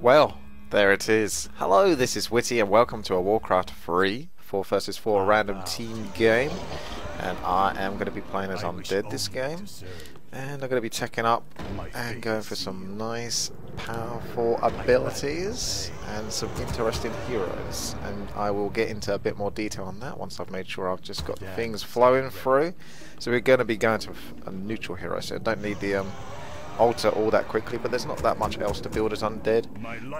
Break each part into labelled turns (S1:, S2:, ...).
S1: Well, there it is. Hello, this is Witty and welcome to a Warcraft free 4 versus 4 random team game. And I am going to be playing as undead this game. And I'm going to be teching up and going for some nice, powerful abilities and some interesting heroes. And I will get into a bit more detail on that once I've made sure I've just got things flowing through. So we're going to be going to a neutral hero, so I don't need the altar all that quickly, but there's not that much else to build as undead.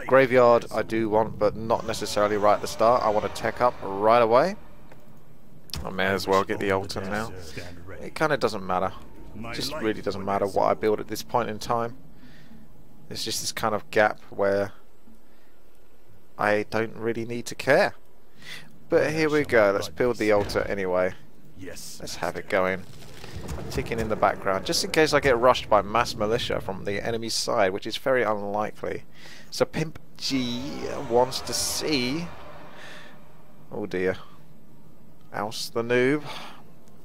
S1: Graveyard I do want, but not necessarily right at the start. I want to tech up right away. I may as well get the altar now. It kind of doesn't matter. It just really doesn't matter what I build at this point in time. There's just this kind of gap where I don't really need to care. But here we go. Let's build the altar anyway. Let's have it going. Ticking in the background, just in case I get rushed by mass militia from the enemy's side, which is very unlikely. So Pimp G wants to see... oh dear. Oust the noob.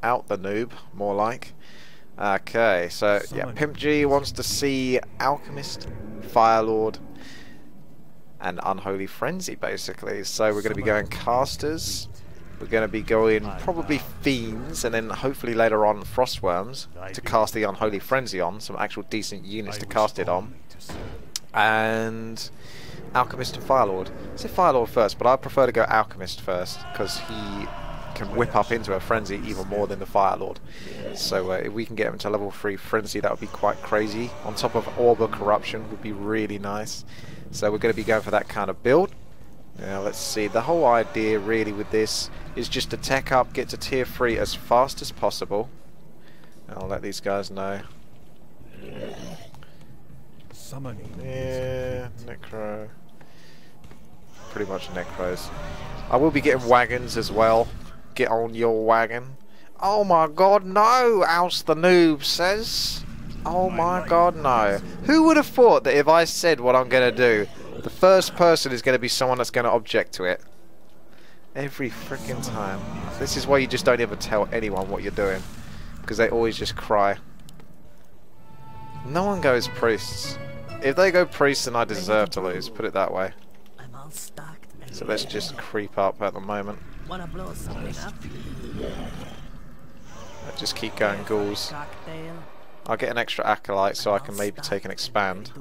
S1: Out the noob, more like. Okay, so yeah, Pimp G wants to see Alchemist, Firelord, and Unholy Frenzy basically. So we're going to be going casters. We're going to be going probably Fiends, and then hopefully later on Frostworms to cast the Unholy Frenzy on, some actual decent units to cast it on. And Alchemist and Firelord. I say Firelord first, but I prefer to go Alchemist first, because he can whip up into a Frenzy even more than the Firelord. So if we can get him to level 3 Frenzy, that would be quite crazy. On top of Orb of Corruption would be really nice. So we're going to be going for that kind of build. Now let's see, the whole idea really with this is just to tech up, get to tier 3 as fast as possible. I'll let these guys know. Yeah, Necro. Pretty much Necros. I will be getting wagons as well. Get on your wagon. Oh my god, no! Oust the noob says. Oh my god, no. Who would have thought that if I said what I'm going to do, the first person is going to be someone that's going to object to it? Every freaking time. This is why you just don't ever tell anyone what you're doing, because they always just cry. No one goes priests. If they go priests, then I deserve to lose, put it that way. So let's just creep up at the moment. Let's just keep going ghouls. I'll get an extra acolyte so I can maybe take an expand.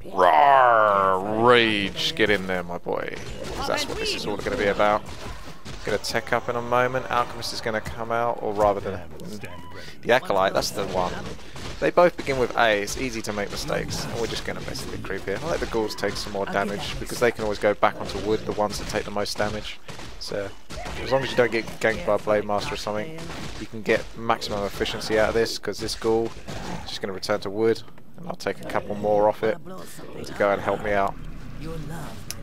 S1: Rawr, rage, get in there my boy, because that's what this is all going to be about. Going to tech up in a moment. Alchemist is going to come out, or rather the acolyte, that's the one. They both begin with A, it's easy to make mistakes, and we're just going to basically creep here. I'll let the ghouls take some more damage, because they can always go back onto wood, the ones that take the most damage. So as long as you don't get ganked by a Blade Master or something, you can get maximum efficiency out of this, because this ghoul is just going to return to wood, and I'll take a couple more off it to go and help me out.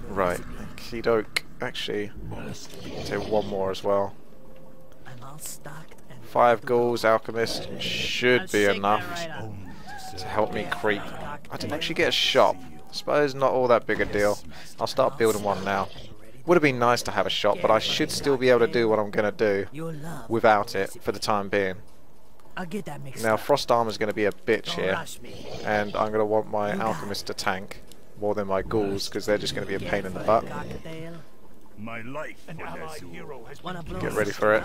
S1: Right, okie doke. Actually, I'll take one more as well. 5 ghouls, Alchemist should be enough to help me creep. I didn't actually get a shop. I suppose not all that big a deal. I'll start building one now. Would have been nice to have a shop, but I should still be able to do what I'm going to do without it for the time being. Now Frost Armor is going to be a bitch here, and I'm going to want my Alchemist to tank more than my ghouls, because they're just going to be a pain in the butt. Get ready for it.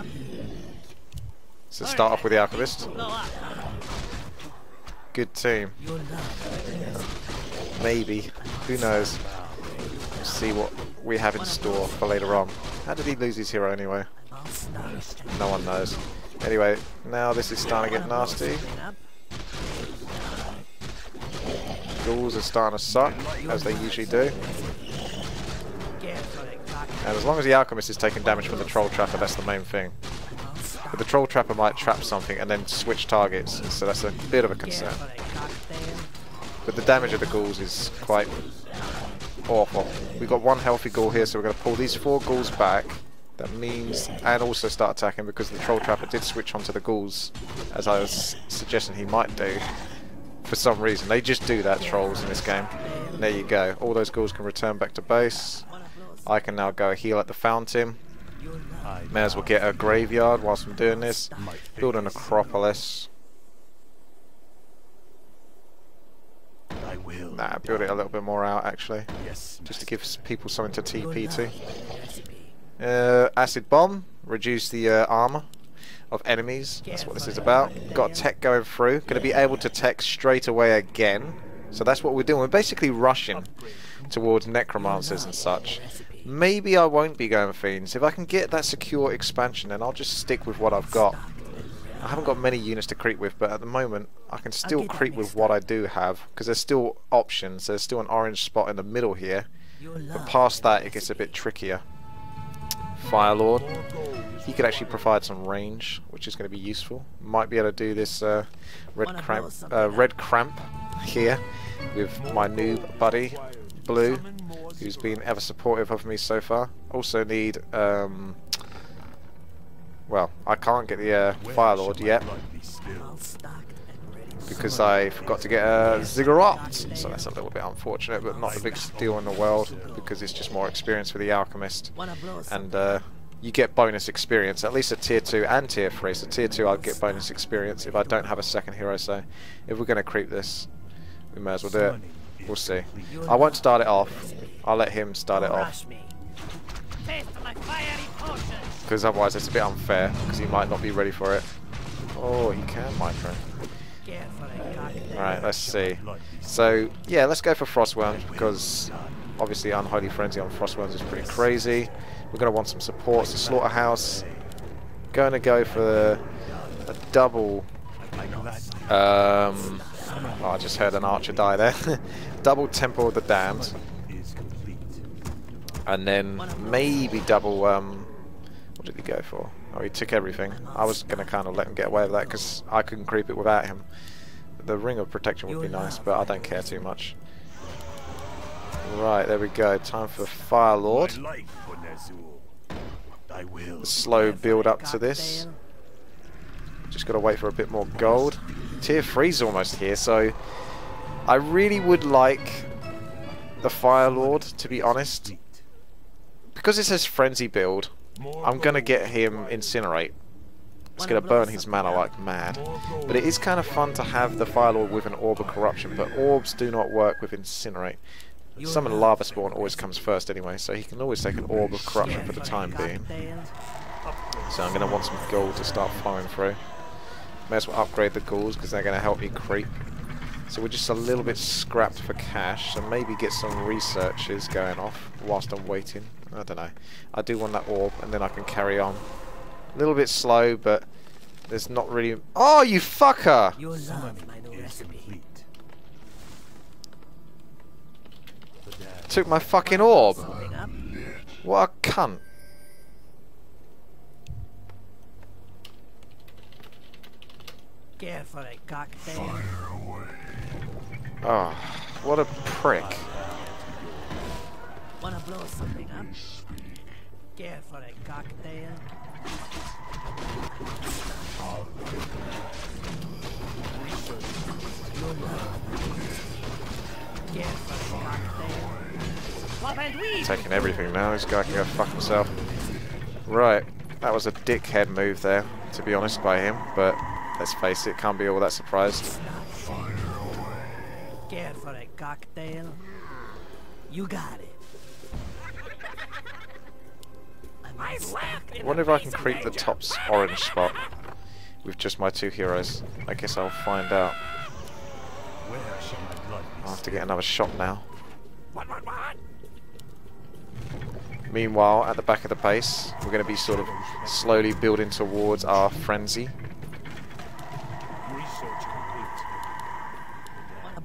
S1: So start off with the Alchemist. Good team. Maybe. Who knows? We'll see what we have in store for later on. How did he lose his hero anyway? No one knows. Anyway, now this is starting to get nasty. Ghouls are starting to suck, as they usually do. And as long as the Alchemist is taking damage from the Troll Trapper, that's the main thing. But the Troll Trapper might trap something and then switch targets, so that's a bit of a concern. But the damage of the ghouls is quite awful. We've got one healthy ghoul here, so we're going to pull these 4 ghouls back. That means, and also start attacking, because the Troll Trapper did switch onto the ghouls, as I was suggesting he might do. For some reason, they just do that, trolls, in this game. And there you go. All those ghouls can return back to base. I can now go heal at the fountain. May as well get a graveyard whilst I'm doing this. Build an Acropolis. Nah, build it a little bit more out actually, just to give people something to TP to. Acid bomb, reduce the armor of enemies. That's what this is about. Got tech going through. Going to be able to tech straight away again. So that's what we're doing. We're basically rushing towards necromancers and such. Maybe I won't be going fiends. If I can get that secure expansion, then I'll just stick with what I've got. I haven't got many units to creep with, but at the moment I can still creep with what I do have, because there's still options. There's still an orange spot in the middle here, but past that it gets a bit trickier. Firelord, he could actually provide some range, which is going to be useful. Might be able to do this red cramp here with my noob buddy Blue, who's been ever supportive of me so far. Also need well, I can't get the Firelord yet because I forgot to get a Ziggurat, so that's a little bit unfortunate, but not the biggest deal in the world because it's just more experience for the Alchemist, and you get bonus experience, at least at tier 2 and tier 3. So tier 2 I'll get bonus experience if I don't have a second hero, so if we're going to creep this, we may as well do it. We'll see. I won't start it off, I'll let him start it off, because otherwise it's a bit unfair, because he might not be ready for it. Oh, he can micro. Alright, let's see. So, yeah, let's go for Frostworms, because obviously Unholy Frenzy on Frostworms is pretty crazy. We're going to want some supports. The Slaughterhouse, going to go for a double... oh, I just heard an archer die there. Double Temple of the Damned. And then maybe double... what did he go for? Oh, he took everything. I was going to kind of let him get away with that because I couldn't creep it without him. The Ring of Protection would be nice, but I don't care too much. Right, there we go. Time for Firelord. Slow build up to this. Just got to wait for a bit more gold. Tier 3's almost here, so I really would like the Firelord, to be honest. Because it says Frenzy build, I'm going to get him Incinerate. It's going to burn his mana like mad. But it is kind of fun to have the Firelord with an Orb of Corruption, but orbs do not work with Incinerate. Summon Lava Spawn always comes first anyway, so he can always take an Orb of Corruption for the time being. So I'm going to want some gold to start flowing through. May as well upgrade the ghouls because they're going to help me creep. So we're just a little bit scrapped for cash, so maybe get some researches going off whilst I'm waiting. I don't know. I do want that orb, and then I can carry on. A little bit slow, but there's not really... Oh, you fucker! Took my fucking orb. What a cunt. Oh, what a prick.
S2: Wanna blow something up? Care for a cocktail?
S1: Taking everything now, this guy can go fuck himself. Right, that was a dickhead move there, to be honest, by him, but let's face it, can't be all that surprised.
S2: Care for a cocktail? You got it.
S1: I wonder if I can creep the top orange spot with just my 2 heroes. I guess I'll find out. I'll have to get another shot now. Meanwhile, at the back of the base, we're going to be sort of slowly building towards our frenzy.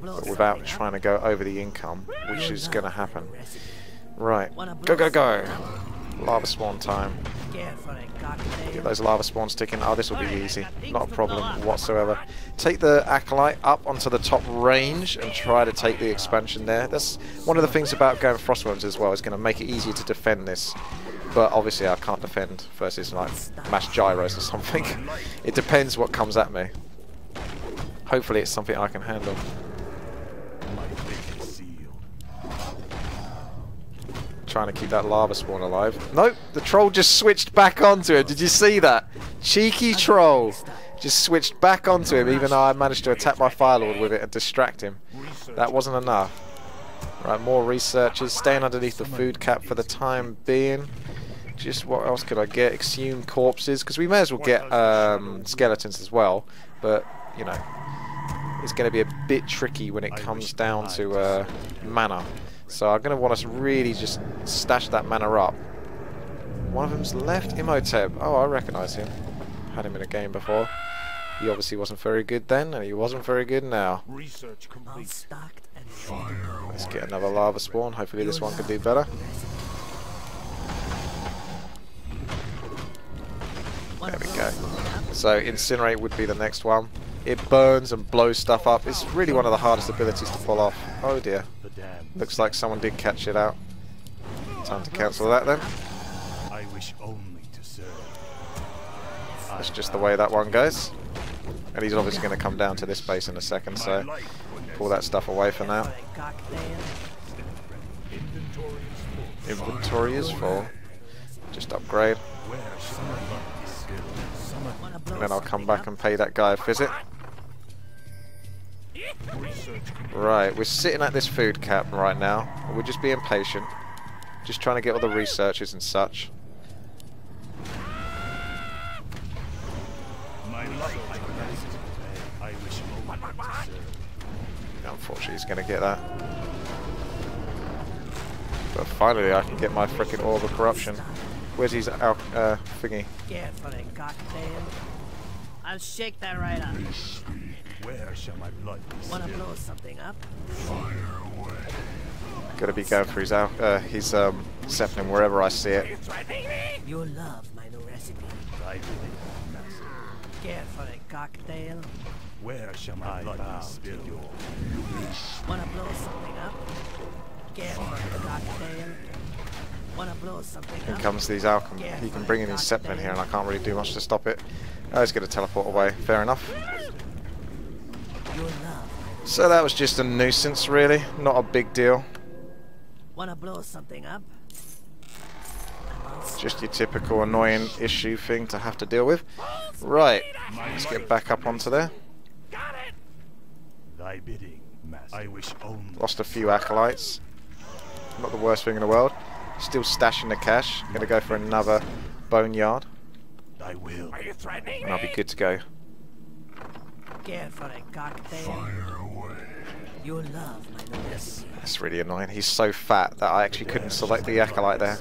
S1: But without trying to go over the income, which is going to happen. Right, go, go, go! Lava spawn time. Get those lava spawns ticking. Oh, this will be easy. Not a problem whatsoever. Take the Acolyte up onto the top range and try to take the expansion there. That's one of the things about going Frostworms as well. It's going to make it easier to defend this. But obviously I can't defend versus like mass gyros or something. It depends what comes at me. Hopefully it's something I can handle. Trying to keep that lava spawn alive. Nope, the troll just switched back onto him. Did you see that? Cheeky troll. Just switched back onto him even though I managed to attack my Firelord with it and distract him. That wasn't enough. Right, more researchers. Staying underneath the food cap for the time being. Just what else could I get? Exhumed corpses, because we may as well get skeletons as well. But, you know, it's going to be a bit tricky when it comes down to mana. So I'm going to want to really just stash that mana up. One of them's left. Imhotep. Oh, I recognise him. Had him in a game before. He obviously wasn't very good then, and he wasn't very good now.
S3: Research complete.
S1: Let's get another lava spawn. Hopefully this one can do better. There we go. So incinerate would be the next one. It burns and blows stuff up. It's really one of the hardest abilities to pull off. Oh dear. Looks like someone did catch it out. Time to cancel that then.
S3: I wish only to serve.
S1: That's just the way that one goes. And he's obviously going to come down to this base in a second, so pull that stuff away for now. Inventory is full. Just upgrade. And then I'll come back and pay that guy a visit. Right, we're sitting at this food cap right now. We're just being patient. Just trying to get all the researchers and such. Unfortunately, he's going to get that. But finally, I can get my frickin' orb of corruption. Where's his thingy?
S2: Get for a cocktail. I'll shake that right up.
S3: Where shall my blood be
S2: Wanna
S3: spilled?
S2: blow something up?
S1: Gotta be going for his zeppelin wherever I see it.
S2: You'll love my new recipe.
S3: I believe, master.
S2: Get for a cocktail.
S3: Where shall my blood be spilled?
S2: Wanna blow something up? Get for a cocktail. Wanna blow something
S1: In
S2: up?
S1: comes these alchemy. He can bring in his zeppelin here, and I can't really do much to stop it. Oh, he's gonna teleport away. Fair enough.
S2: You'll love.
S1: So that was just a nuisance, really. Not a big deal.
S2: Wanna blow something up?
S1: Just your typical annoying issue thing to have to deal with. Right, let's get back up onto there.
S3: Thy bidding, master. I wish only.
S1: Lost a few acolytes. Not the worst thing in the world. Still stashing the cash. Gonna go for another boneyard.
S3: Thy will. Are you threatening?
S1: And I'll be good to go.
S2: Get for a cocktail. You'll love my new recipe.
S1: That's really annoying. He's so fat that I actually couldn't select the acolyte there.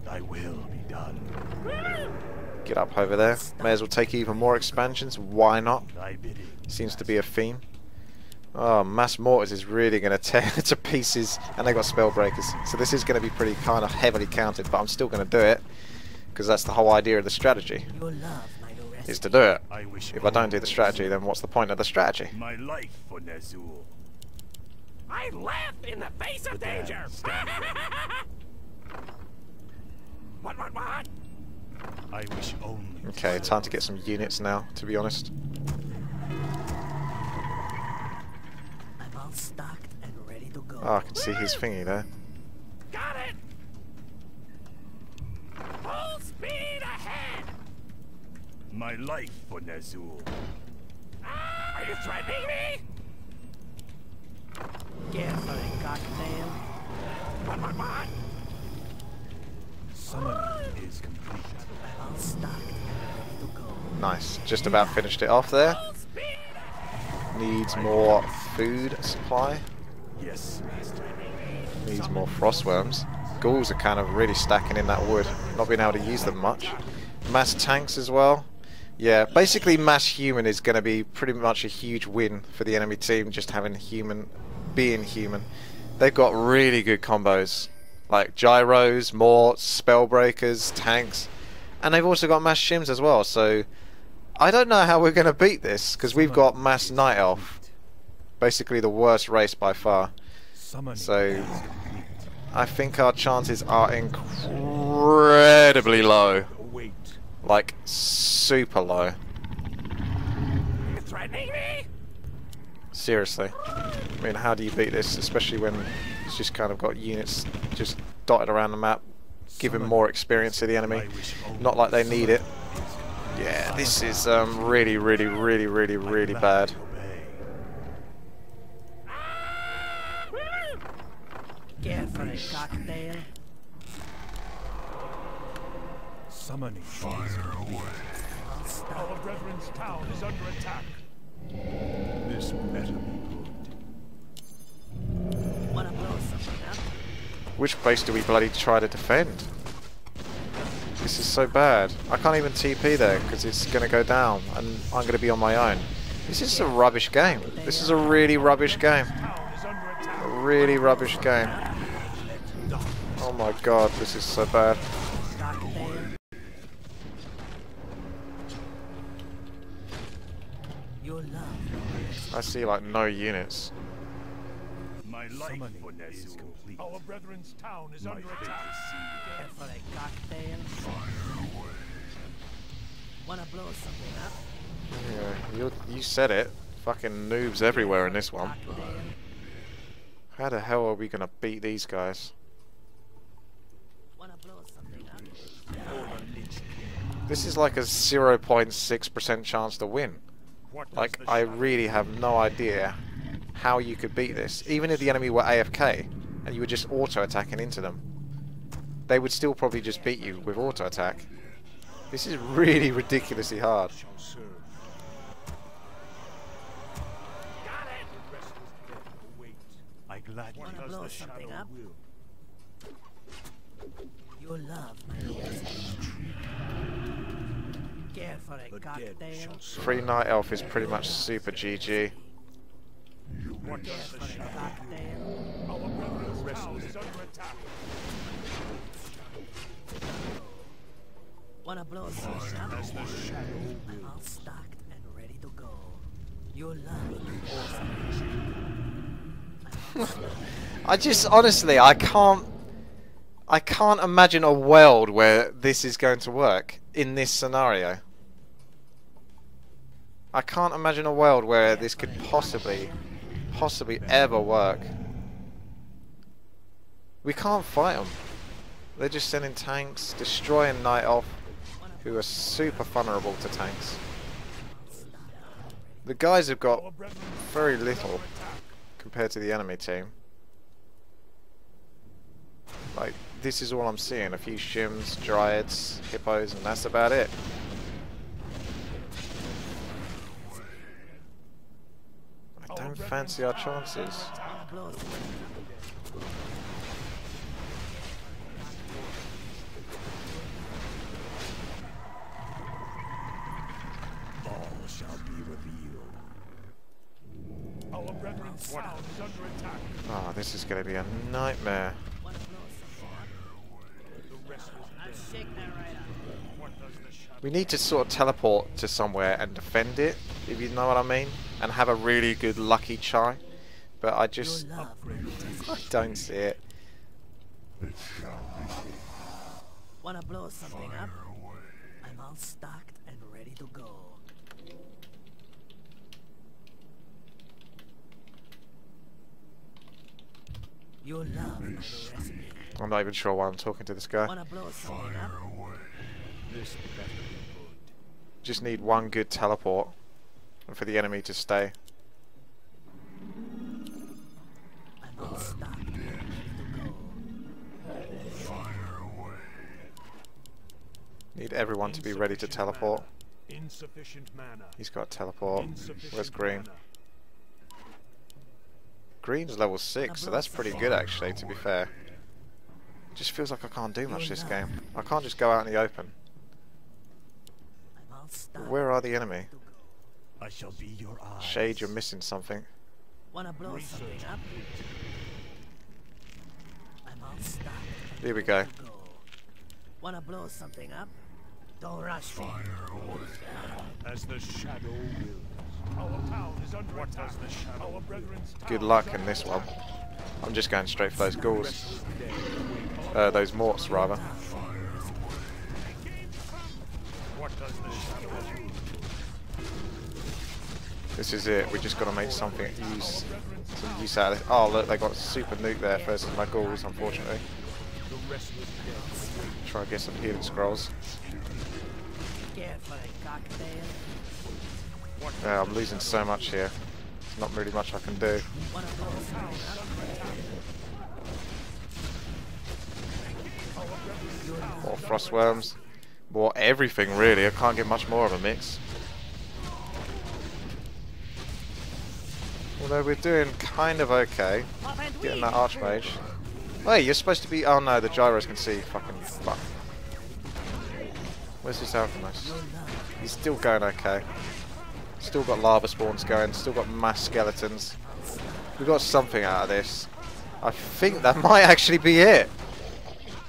S3: Thy will be done.
S1: Get up over there. May as well take even more expansions. Why not?
S3: Thy bidding.
S1: Seems to be a theme. Oh, Mass Mortars is really going to tear it to pieces. And they got spell breakers. So this is going to be pretty kind of heavily counted. But I'm still going to do it. Because that's the whole idea of the strategy.
S2: You'll love my new recipe.
S1: Is to do it.
S3: I wish
S1: If I don't do the strategy, then what's the point of the strategy?
S3: my life for Nezul.
S4: I laugh in the face of danger. What?
S3: I wish only.
S1: Okay, time to get some units now, to be honest.
S2: I'm all stocked and ready to go.
S1: Oh, I can see his thingy there.
S4: Got it. Full speed ahead.
S3: My life for Nezul.
S4: Are you threatening me?
S2: Get for a cocktail.
S4: What?
S3: Summoning is complete.
S2: I'm all stocked and ready to go.
S1: Nice. Just about finished it off there.
S4: Full speed.
S1: Needs more food supply.
S3: Yes, master.
S1: Needs more frostworms. Ghouls are kind of really stacking in that wood. Not being able to use them much. Mass tanks as well. Yeah, basically mass human is going to be pretty much a huge win for the enemy team, just having human, being human. They've got really good combos. Like gyros, more spellbreakers, tanks. And they've also got mass shims as well, so I don't know how we're going to beat this, because we've got mass night elf. Basically the worst race by far. So I think our chances are incredibly low.
S3: Wait.
S1: Like super low.
S4: Are you threatening me?
S1: Seriously. I mean, how do you beat this, especially when it's just kind of got units just dotted around the map, giving more experience to the enemy. Not like they need it. Yeah, this is really bad.
S2: a cocktail?
S3: Summoning fire away. Our brethren's town is under attack. This better be good.
S2: Wanna blow something up?
S1: Which base do we bloody try to defend? This is so bad. I can't even TP there because it's going to go down and I'm going to be on my own. This is a rubbish game. This is a really rubbish game. A really rubbish game. Oh my god, this is so bad.
S2: Cocktail? Your love.
S1: I see like no units.
S3: My life for is complete. Our brethren's town is under attack.
S2: Care for a cocktail? Wanna blow something up?
S1: Yeah, you said it. Fucking noobs everywhere in this one.
S2: Cocktail?
S1: How the hell are we going to beat these guys?
S2: Wanna blow something up?
S1: This is like a 0.6% chance to win. Like, I really have no idea how you could beat this. Even if the enemy were AFK and you were just auto-attacking into them, they would still probably just beat you with auto-attack. This is really ridiculously hard.
S3: I gladly
S2: Wanna blow
S3: the
S2: something
S3: shadow
S2: up?
S3: will.
S2: Your love, my lord. Care for a cocktail?
S1: Free Night Elf is pretty much super GG.
S3: What
S2: Care
S3: does the
S2: for a
S3: shadow?
S2: cocktail?
S3: Our brethren's town is under attack.
S2: Wanna blow something up?
S3: As the shadow
S2: I'm all stocked and ready to go. Your love.
S1: I just, honestly, I can't imagine a world where this is going to work in this scenario. I can't imagine a world where this could possibly ever work. We can't fight them. They're just sending tanks, destroying Night Elf, who are super vulnerable to tanks. The guys have got very little compared to the enemy team. Like, this is all I'm seeing. A few shims, dryads, hippos, and that's about it. I don't fancy our chances.
S2: Wanna blow something up?
S3: all shall be revealed. Our brethren's town is under attack.
S1: Oh, this is going to be a nightmare.
S2: Wanna blow something up?
S3: The rest
S2: I'll shake that right up.
S3: What does the shadow?
S1: We need to sort of teleport to somewhere and defend it, if you know what I mean, and have a really good lucky chai. But I just,
S2: Your love.
S1: I don't see it.
S2: Wanna blow something up? I'm all stocked and ready to go. Your love, my recipe.
S1: I'm not even sure why I'm talking to this guy.
S2: Wanna blow something up?
S3: This better be good.
S1: Just need one good teleport and for the enemy to stay.
S2: I'm all stocked and ready to go.
S1: Need everyone to be ready to teleport.
S3: Insufficient mana.
S1: He's got teleport.
S3: Insufficient
S1: Where's Green?
S3: mana.
S1: Green's level 6, so that's pretty good actually, to be fair. Just feels like I can't do much this game. I can't just go out in the open.
S2: I'm all stocked.
S1: Where are the enemy?
S2: to go.
S3: I shall be your eyes.
S1: Shade, you're missing something.
S2: Wanna blow something up? I'm all stocked. and
S1: Here we
S2: ready
S1: go.
S2: to go. Wanna blow something up? Don't rush me.
S3: As the shadow wills. Our town is under attack. The shadow our brethren's town
S1: Good
S3: is
S1: luck
S3: under
S1: in this
S3: attack.
S1: one. I'm just going straight for those ghouls. Those morts, rather.
S3: What does the shadow will?
S1: This is it. We just got to make some use out of it. Oh, look, they got super nuke there versus my ghouls, unfortunately.
S3: The restless dead.
S1: Try and get some healing scrolls.
S2: Care for a cocktail?
S1: Yeah, I'm losing so much here. There's not really much I can do.
S2: Wanna blow something up?
S1: More frostworms. More everything really. I can't get much more of a mix. Although we're doing kind of okay. Getting that archmage. Hey, you're supposed to be... Oh no, the gyros can see. Fucking fuck. Where's this alchemist? He's still going okay. Still got lava spawns going. Still got mass skeletons. We got something out of this. I think that might actually be it.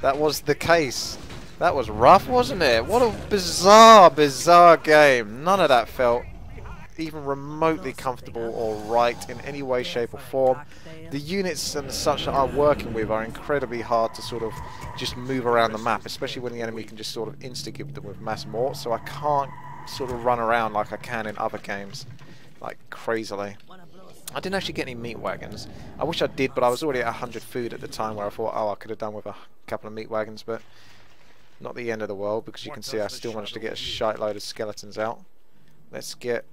S1: That was the case. That was rough, wasn't it? What a bizarre, bizarre game. None of that felt even remotely comfortable or right in any way, shape or form. The units and such that I'm working with are incredibly hard to sort of just move around the map, especially when the enemy can just sort of insta-give them with mass mort, so I can't sort of run around like I can in other games, like crazily. I didn't actually get any meat wagons. I wish I did, but I was already at 100 food at the time where I thought, oh, I could have done with a couple of meat wagons, but not the end of the world, because you can see I still managed to get a shite load of skeletons out. Let's get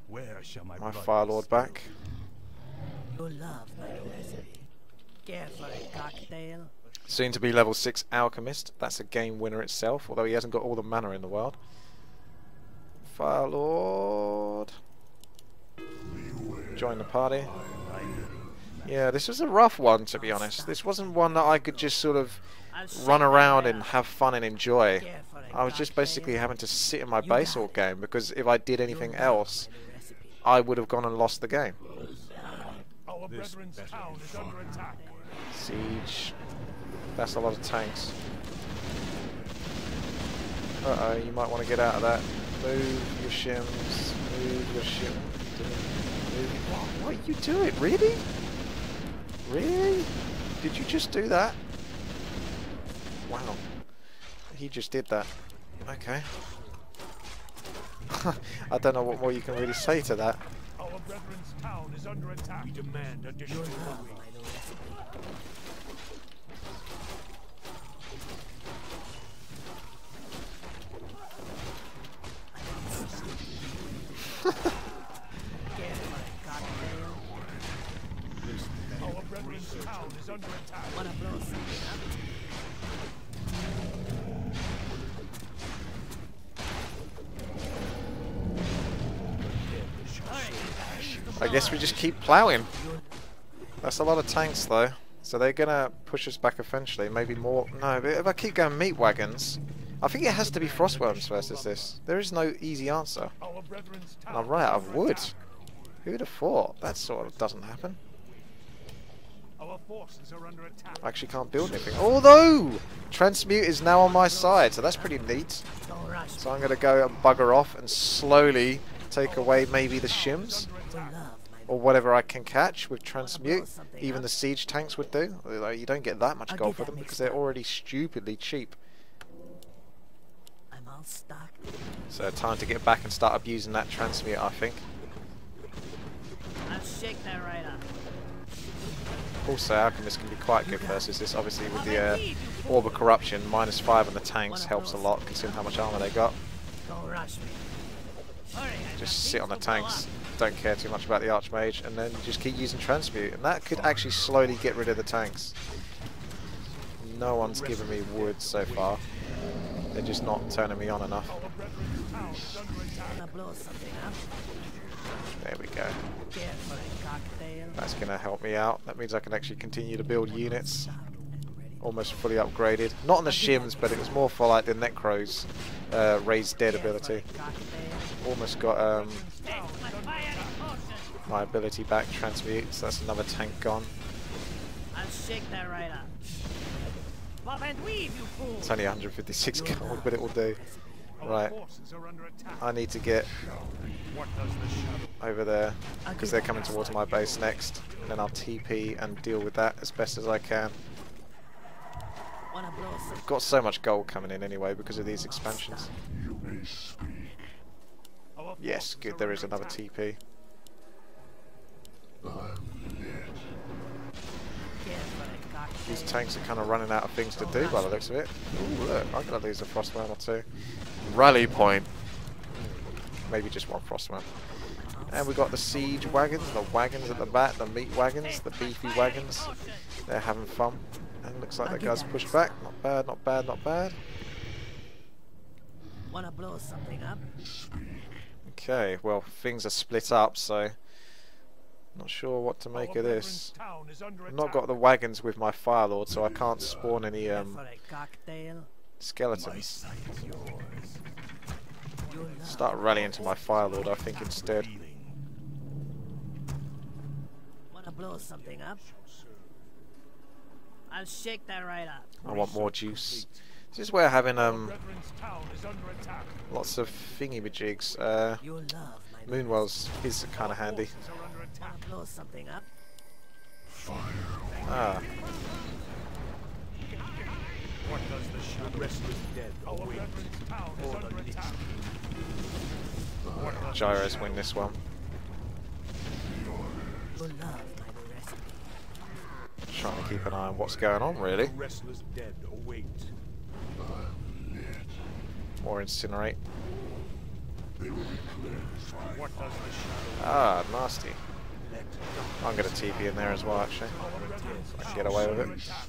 S1: my Fire Lord back. Soon to be level 6 Alchemist. That's a game winner itself, although he hasn't got all the mana in the world. Fire Lord. Join the party. Yeah, this was a rough one, to be honest. This wasn't one that I could just sort of run around and have fun and enjoy. I was just basically having to sit in my base all game, because if I did anything else, I would have gone and lost the game.
S3: Our brethren's town is under attack.
S1: Siege. That's a lot of tanks. Uh-oh, you might want to get out of that. Move your shims. Move your shims. What are you doing? Really? Really? Did you just do that? Wow. He just did that. Okay. I don't know what more you can really say to that.
S3: Our brethren's town is under attack. We demand additional Our brethren's town is under attack.
S2: Wanna blow something up?
S1: I guess we just keep ploughing. That's a lot of tanks though. So they're gonna push us back eventually. Maybe more. No, but if I keep going meat wagons, I think it has to be frostworms versus this. There is no easy answer. And I'm right out of wood. Who'd have thought? That sort of doesn't happen.
S3: Our forces are under attack.
S1: I actually can't build anything. Although transmute is now on my side, so that's pretty neat. So I'm gonna go and bugger off and slowly take away maybe the shims or whatever I can catch with transmute. Even the siege tanks would do. You don't get that much gold for them because they're already stupidly cheap.
S2: I'm all stocked.
S1: So time to get back and start abusing that transmute, I think.
S2: I'll shake that right up.
S1: Also, Alchemist can be quite good versus this. Obviously, with the Orb of Corruption, -5 on the tanks helps a lot considering how much armor they got.
S2: Don't rush me.
S1: Just sit on the tanks, don't care too much about the Archmage, and then just keep using Transmute. And that could actually slowly get rid of the tanks. No one's given me wood so far. They're just not turning me on enough.
S2: Wanna blow something up?
S1: There we go.
S2: Careful, cocktail.
S1: That's going to help me out. That means I can actually continue to build units. Almost fully upgraded. Not on the shims, but it was more for like the Necros raised dead ability. Almost got my ability back, transmute, so that's another tank gone.
S2: I'll shake that right up. Bob and weave, you fool.
S1: It's only 156 gold, but it will do. Right. I need to get over there because they're coming towards my base next, and then I'll TP and deal with that as best as I can. I've got so much gold coming in anyway because of these expansions. Yes, good, there is another TP. These tanks are kind of running out of things to do by the looks of it. Ooh, look, I'm going to lose a frostworm or two. Rally point. Maybe just one frostworm. And we've got the siege wagons, the wagons at the back, the meat wagons, the beefy wagons. They're having fun. And looks like that guy's pushed back. Not bad, not bad, not bad.
S2: Wanna blow something up?
S1: Okay, well, things are split up, so not sure what to make of this.
S3: Town is under
S1: I've not
S3: attack.
S1: got the wagons with my Firelord, so I can't spawn any
S2: For a cocktail?
S1: skeletons.
S2: You love
S1: Start rallying to my Firelord, I think, instead.
S2: Wanna blow something up? I'll shake that right up.
S1: I want more juice. This is where having
S3: Brethren's town is under attack.
S1: lots of thingy-majigs.
S2: You love my
S1: Moonwells is kind of handy.
S3: Forces are under attack.
S2: Wanna blow something up?
S1: Ah,
S3: What does the shadow? Restless dead. Our Brethren's town is under attack. What does the
S1: Gyros
S3: shadow?
S1: win this one.
S2: You love my new recipe.
S1: Trying to keep an eye on what's going on, really.
S3: Restless dead await.
S1: More incinerate.
S3: What does the shadow?
S1: Ah, nasty.
S3: Let
S1: I'm going to TP in there as well, actually.
S3: our Brethren's
S1: I can
S3: town
S1: get away
S3: is
S1: with
S3: under
S1: it.
S3: attack.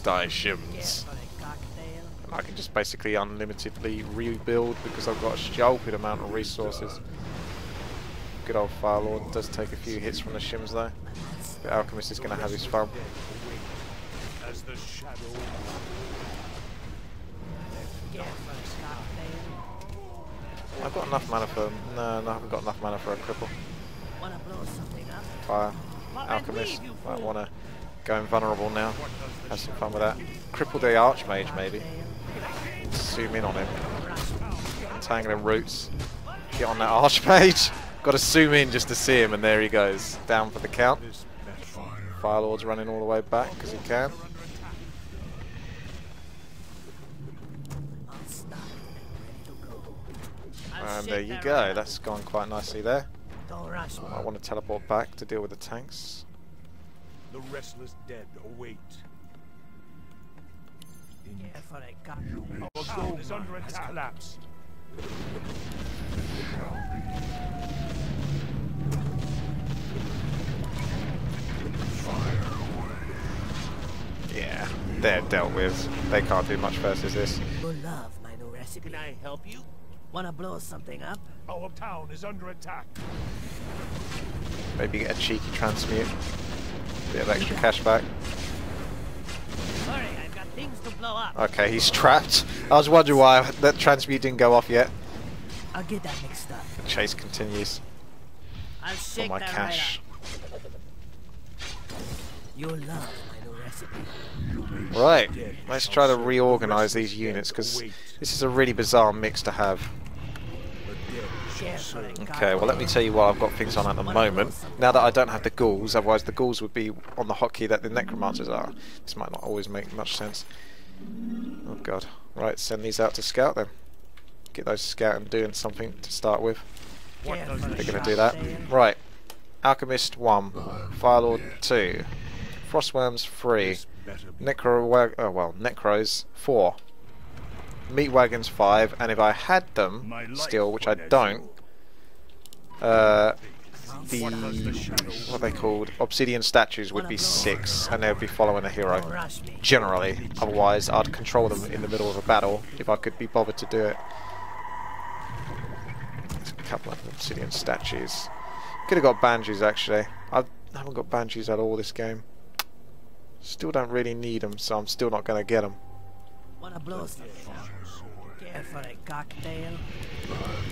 S1: Die shims.
S2: For a cocktail?
S1: And I can just basically unlimitedly rebuild because I've got a stupid amount of resources. Good old Firelord does take a few hits from the shims though. The Alchemist is going to have his fun.
S3: As the shadow.
S2: For a cocktail?
S1: I've got enough mana for... No, I haven't got enough mana for a cripple.
S2: Wanna blow something up?
S1: Fire.
S2: Pop and
S1: Alchemist.
S2: leave, you
S1: Might
S2: fool.
S1: want to go invulnerable now. Have some fun with that. Cripple the Archmage maybe. Zoom in on him. Entangling roots. Get on that Archmage. Got to zoom in just to see him, and there he goes. Down for the count.
S3: This metal.
S1: Firelord's running all the way back because he can.
S2: I'll stop and ready to go. I'll
S1: And
S2: shake
S1: there you
S2: that
S1: go.
S2: right up.
S1: That's gone quite nicely there.
S2: Don't rush me.
S1: I want to teleport back to deal with the tanks.
S3: The restless dead await.
S2: For a cocktail?
S3: Our town is under attack. Collapsed.
S1: Yeah, they're dealt with. They can't do much versus this.
S2: You love my new recipe.
S4: Can I help you?
S2: Wanna blow something up?
S3: Our town is under attack.
S1: Maybe get a cheeky transmute. Bit of extra cash back.
S2: Sorry, I've got things to blow up.
S1: Okay, he's trapped. I was wondering why that transmute didn't go off yet.
S2: I'll get that mixed up.
S1: The chase continues
S2: I'll
S1: for
S2: shake
S1: my
S2: that
S1: cash.
S2: right up. You love my new recipe.
S1: Right, let's try to reorganize these units because this is a really bizarre mix to have.
S2: For a
S1: Okay, well let me tell you what I've got things on at the moment. Now that I don't have the ghouls, otherwise the ghouls would be on the hotkey that the necromancers are. This might not always make much sense. Oh god. Right, send these out to scout then. Get those scouting doing something to start with.
S3: What does the
S1: They're going
S3: shadow?
S1: to do that. Right. Alchemist 1, Firelord 2, Frostworms 3, Necros 4, Meat Wagons 5, and if I had them still, which I don't, the what are they called? Obsidian statues would be 6, and they would be following a hero.
S2: Don't rush me.
S1: Generally, otherwise I'd control them in the middle of a battle if I could be bothered to do it. There's a couple of obsidian statues. Could have got banshees actually. I haven't got banshees at all this game. Still don't really need them, so I'm still not going to get them.
S2: Wanna blow something up? For a cocktail?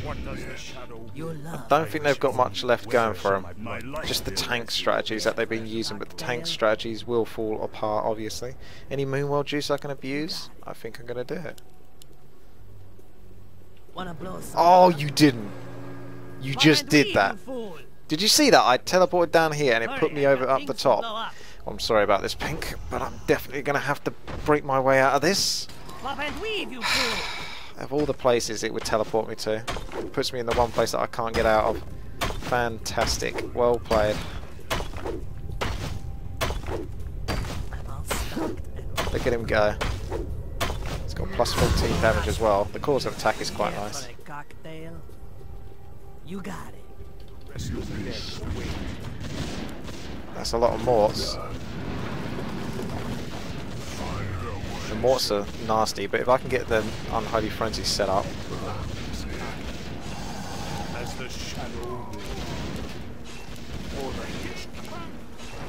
S3: What does the shadow?
S2: You love.
S1: Don't think they've got much left going for them.
S3: My life
S1: Just the
S3: is
S1: tank strategies that they've been using, but the tank strategies will fall apart obviously. Any Moonwell juice I can abuse? I think I'm going to do it.
S2: Wanna blow something
S1: Oh,
S2: up?
S1: you didn't. You
S2: Pop
S1: just
S2: and
S1: did
S2: leave,
S1: that.
S2: you fool.
S1: Did you see that? I teleported down here and it
S2: Sorry,
S1: put me
S2: I've
S1: over
S2: got
S1: up the
S2: things to blow
S1: top.
S2: up.
S1: I'm sorry about this, Pink, but I'm definitely going to have to break my way out of this.
S2: Pop and weave, you fool.
S1: Of all the places it would teleport me to, it puts me in the one place that I can't get out of. Fantastic. Well played.
S2: I'm all stuck and
S1: Look at him go. He's got plus 14 damage as well. The cause of attack is quite nice.
S2: For a cocktail? You got it.
S3: restless dead await.
S1: That's a lot of morts. The morts are nasty, but if I can get the Unholy Frenzy set up.
S3: As the shadow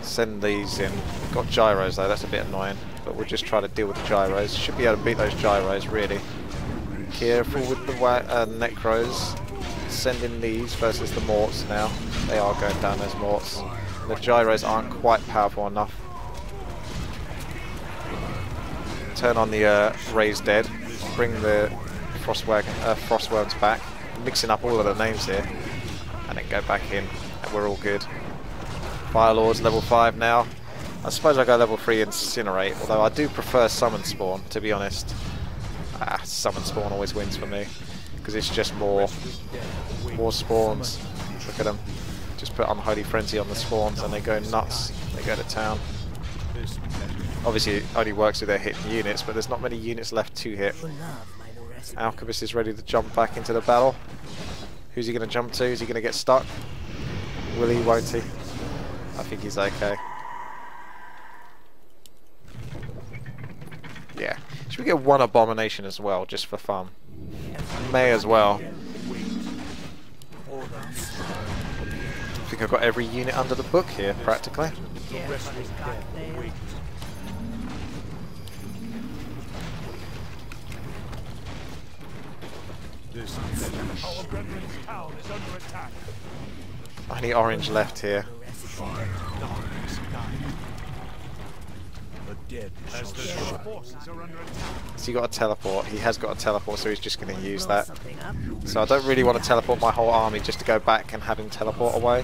S1: Send these in. Got gyros though, that's a bit annoying. But we'll just try to deal with the gyros. Should be able to beat those gyros, really. Careful with the necros. Send in these versus the morts now. They are going down as morts. The gyros aren't quite powerful enough. Turn on the raised dead. Bring the frostworms back. Mixing up all of the names here. And then go back in. And we're all good. Firelords level 5 now. I suppose I go level 3 Incinerate, although I do prefer Summon Spawn, to be honest. Summon Spawn always wins for me, because it's just more spawns. Look at them. Just put Unholy Frenzy on the spawns and they go nuts. They go to town. Obviously it only works if they're hitting units, but there's not many units left to hit. Alchemist is ready to jump back into the battle. Who's he going to jump to? Is he going to get stuck? Will he, won't he? I think he's okay. Yeah. Should we get one abomination as well, just for fun? May as well. I think I've got every unit under the book here, practically.
S3: Our brethren's town is under attack.
S1: Only orange left here.
S3: The dead as the forces are under attack.
S1: So he got a teleport. He has got a teleport, so he's just going to use that. So I don't really want to teleport my whole army just to go back and have him teleport away.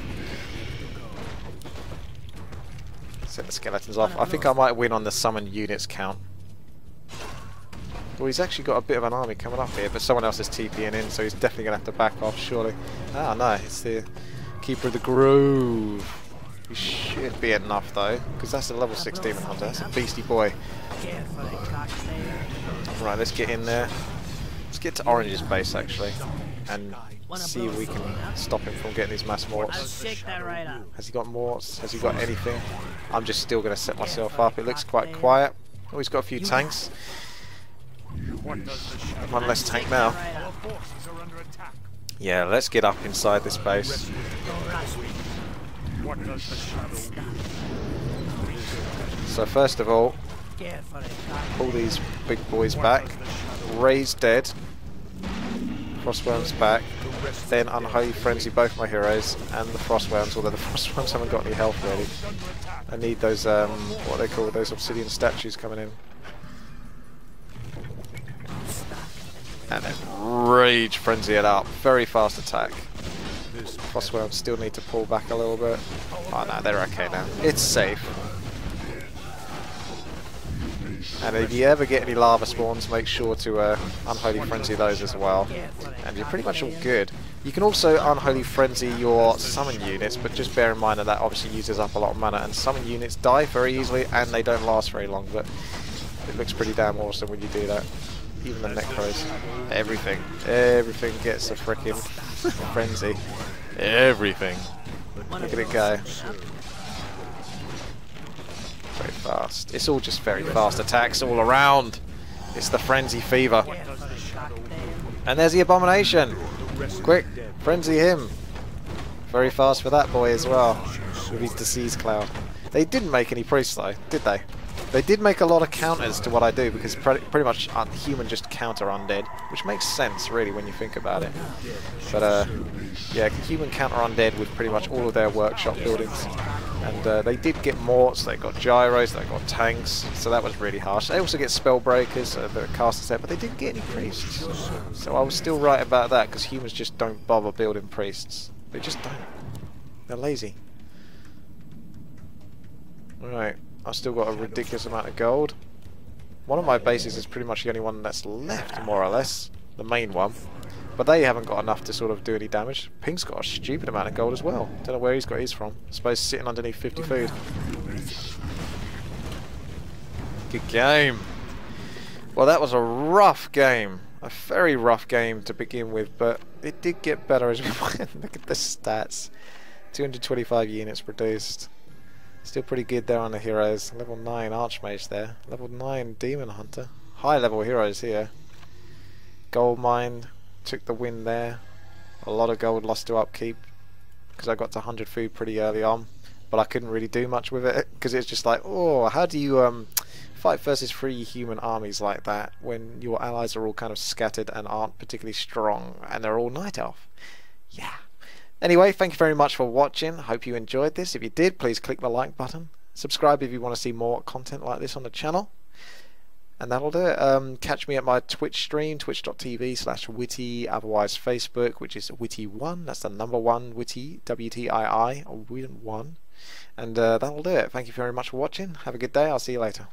S1: Set the skeletons off. I think I might win on the summoned units count. Well, he's actually got a bit of an army coming up here, but someone else is TPing in, so he's definitely going to have to back off, surely. Ah, no, it's the Keeper of the Grove. He should be enough, though, because that's a level 6 Demon Hunter. That's a beastie boy. Right, let's get in there. Let's get to Orange's base, actually, and see if we can stop him from getting these mass morts. Has he got morts? Has he got anything? I'm just still going to set myself up. It looks quite quiet. Oh, he's got a few tanks. One less tank now. Yeah, let's get up inside this base. So first of all, pull these big boys back. Raise dead. Frostworms back. Then Unholy Frenzy both my heroes and the Frostworms, although the Frostworms haven't got any health really. I need those, what are they called, those obsidian statues coming in. And then Rage Frenzy it up. Very fast attack. Frostworms still need to pull back a little bit. Oh no, they're okay now. It's safe. And if you ever get any lava spawns, make sure to Unholy Frenzy those as well. And you're pretty much all good. You can also Unholy Frenzy your summon units, but just bear in mind that that obviously uses up a lot of mana, and summon units die very easily and they don't last very long, but it looks pretty damn awesome when you do that. Even the necros. Everything gets a frickin' frenzy. Everything. Look at it go. Very fast. It's all just very fast attacks all around. It's the frenzy fever. And there's the abomination. Quick, frenzy him. Very fast for that boy as well, with his disease cloud. They didn't make any priests though, did they? They did make a lot of counters to what I do, because pretty much human just counter undead, which makes sense really when you think about it. But yeah, human counter undead with pretty much all of their workshop buildings. And they did get morts, they got gyros, they got tanks, so that was really harsh. They also get spellbreakers, the caster set, but they didn't get any priests. So I was still right about that, because humans just don't bother building priests. They just don't. They're lazy. Alright. I've still got a ridiculous amount of gold. One of my bases is pretty much the only one that's left, more or less. The main one. But they haven't got enough to sort of do any damage. Pink's got a stupid amount of gold as well. Don't know where he's got his from. I suppose sitting underneath 50 food. Good game. Well, that was a rough game. A very rough game to begin with, but it did get better as we went. Look at the stats. 225 units produced. Still pretty good there on the heroes. Level 9 Archmage there. Level 9 Demon Hunter. High level heroes here. Gold Mine took the win there. A lot of gold lost to upkeep because I got to 100 food pretty early on, but I couldn't really do much with it because it's just like, oh, how do you fight versus 3 human armies like that when your allies are all kind of scattered and aren't particularly strong and they're all night elf? Yeah. Anyway, thank you very much for watching. Hope you enjoyed this. If you did, please click the like button. Subscribe if you want to see more content like this on the channel. And that'll do it. Catch me at my Twitch stream, twitch.tv/WTii, otherwise Facebook, which is WTii1, that's the number 1 WTii, WTii, or 1. And that'll do it. Thank you very much for watching. Have a good day. I'll see you later.